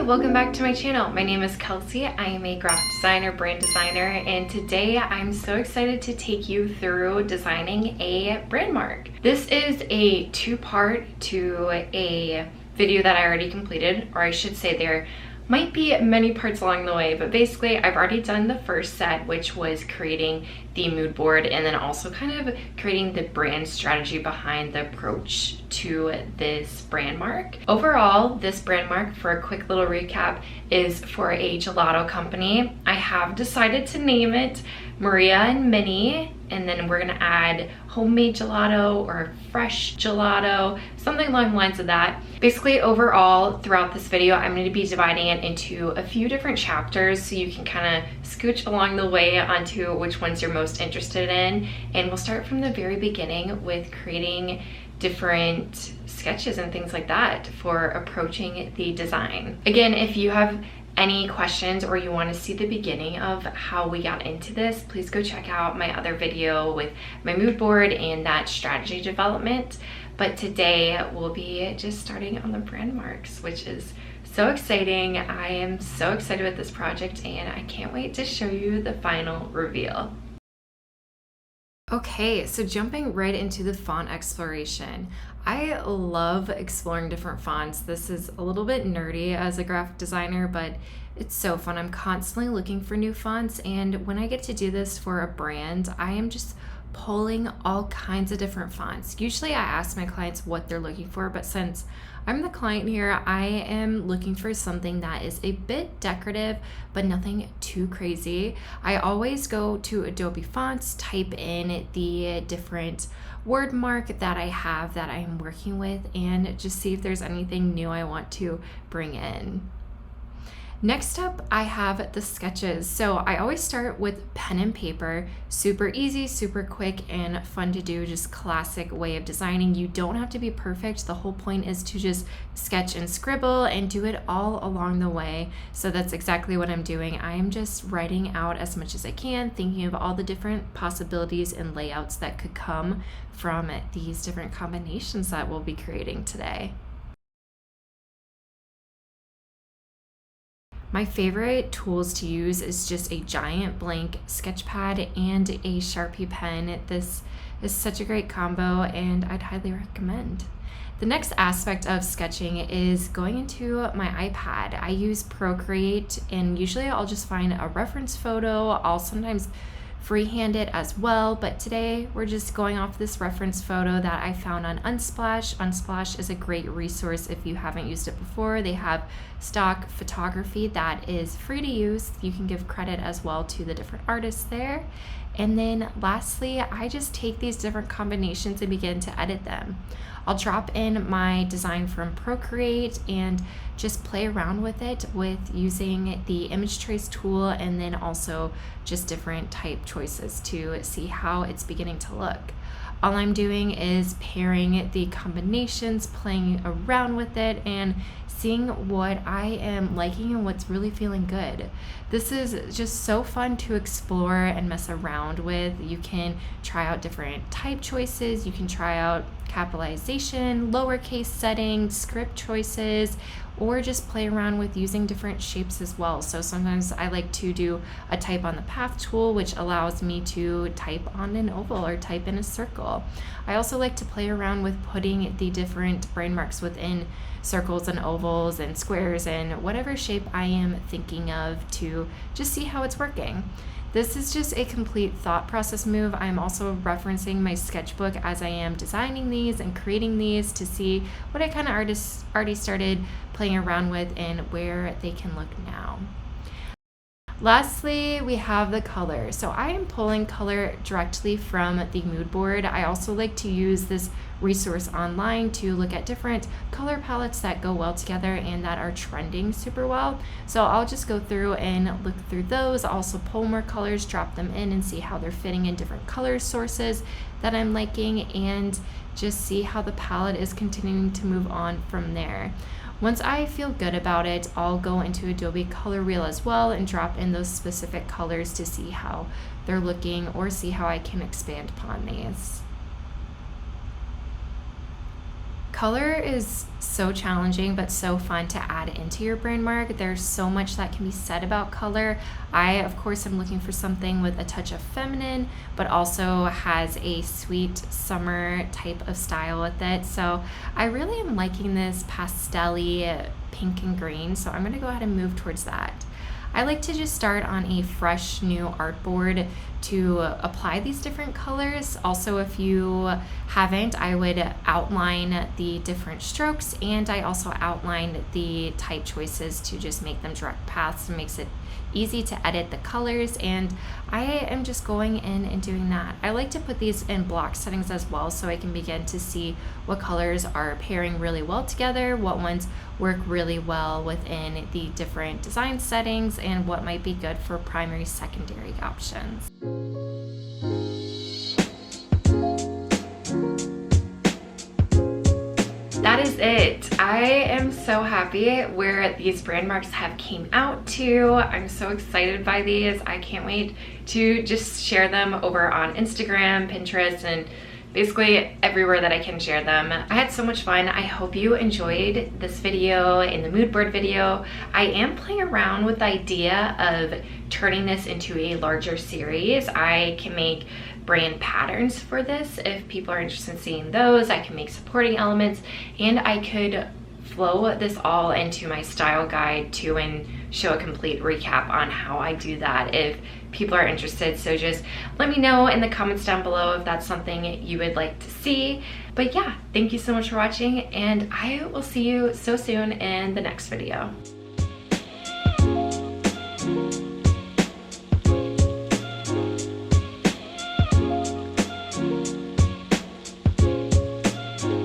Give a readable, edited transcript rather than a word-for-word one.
welcome back to my channel. My name is Kelsey. I am a graphic designer, brand designer, and today I'm so excited to take you through designing a brand mark. This is a two-part to a video that I already completed, or I should say there might be many parts along the way, but basically I've already done the first set, which was creating the mood board and then also kind of creating the brand strategy behind the approach to this brand mark. Overall, this brand mark, for a quick little recap, is for a gelato company. I have decided to name it Maria and Minnie, and then we're gonna add homemade gelato or fresh gelato, something along the lines of that. Basically, overall, throughout this video, I'm going to be dividing it into a few different chapters so you can kind of scooch along the way onto which ones you're most interested in. And we'll start from the very beginning with creating different sketches and things like that for approaching the design. Again, if you have any questions or you want to see the beginning of how we got into this, please go check out my other video with my mood board and that strategy development. But today we'll be just starting on the brand marks, which is so exciting. I am so excited with this project and I can't wait to show you the final reveal. Okay, so jumping right into the font exploration. I love exploring different fonts. This is a little bit nerdy as a graphic designer, but it's so fun. I'm constantly looking for new fonts, and when I get to do this for a brand, I am just pulling all kinds of different fonts. Usually I ask my clients what they're looking for, but since I'm the client here, I am looking for something that is a bit decorative, but nothing too crazy. I always go to Adobe Fonts, type in the different word mark that I have that I'm working with, and just see if there's anything new I want to bring in. Next up, I have the sketches. So I always start with pen and paper, super easy, super quick, and fun to do, just classic way of designing. You don't have to be perfect. The whole point is to just sketch and scribble and do it all along the way. So that's exactly what I'm doing. I am just writing out as much as I can, thinking of all the different possibilities and layouts that could come from these different combinations that we'll be creating today. My favorite tools to use is just a giant blank sketch pad and a Sharpie pen. This is such a great combo and I'd highly recommend. The next aspect of sketching is going into my iPad. I use Procreate, and usually I'll just find a reference photo. I'll sometimes freehand it as well, but today we're just going off this reference photo that I found on Unsplash. Unsplash is a great resource if you haven't used it before. They have stock photography that is free to use. You can give credit as well to the different artists there. And then lastly, I just take these different combinations and begin to edit them. I'll drop in my design from Procreate and just play around with it with using the image trace tool, and then also just different type choices to see how it's beginning to look. All I'm doing is pairing the combinations, playing around with it, and seeing what I am liking and what's really feeling good. This is just so fun to explore and mess around with. You can try out different type choices, you can try out capitalization, lowercase settings, script choices, or just play around with using different shapes as well. So sometimes I like to do a type on the path tool, which allows me to type on an oval or type in a circle. I also like to play around with putting the different brand marks within circles and ovals and squares and whatever shape I am thinking of to just see how it's working. This is just a complete thought process move. I'm also referencing my sketchbook as I am designing these and creating these to see what I kind of already started playing around with and where they can look now. Lastly, we have the color. So I am pulling color directly from the mood board. I also like to use this resource online to look at different color palettes that go well together and that are trending super well. So I'll just go through and look through those, also pull more colors, drop them in and see how they're fitting in different color sources that I'm liking, and just see how the palette is continuing to move on from there. Once I feel good about it, I'll go into Adobe Color Wheel as well and drop in those specific colors to see how they're looking or see how I can expand upon these. Color is so challenging but so fun to add into your brand mark. There's so much that can be said about color. I, of course, am looking for something with a touch of feminine, but also has a sweet summer type of style with it. So I really am liking this pastel-y pink and green, so I'm gonna go ahead and move towards that. I like to just start on a fresh new artboard to apply these different colors. Also, if you haven't, I would outline the different strokes, and I also outlined the type choices to just make them direct paths. It makes it easy to edit the colors, and I am just going in and doing that. I like to put these in block settings as well, so I can begin to see what colors are pairing really well together, what ones work really well within the different design settings, and what might be good for primary, secondary options. That is it. I am so happy where these brand marks have came out to. I'm so excited by these. I can't wait to just share them over on Instagram, Pinterest, and basically everywhere that I can share them. I had so much fun. I hope you enjoyed this video and the mood board video. I am playing around with the idea of turning this into a larger series. I can make brand patterns for this if people are interested in seeing those. I can make supporting elements, and I could flow this all into my style guide too and show a complete recap on how I do that if people are interested. So just let me know in the comments down below if that's something you would like to see. But yeah, thank you so much for watching, and I will see you so soon in the next video.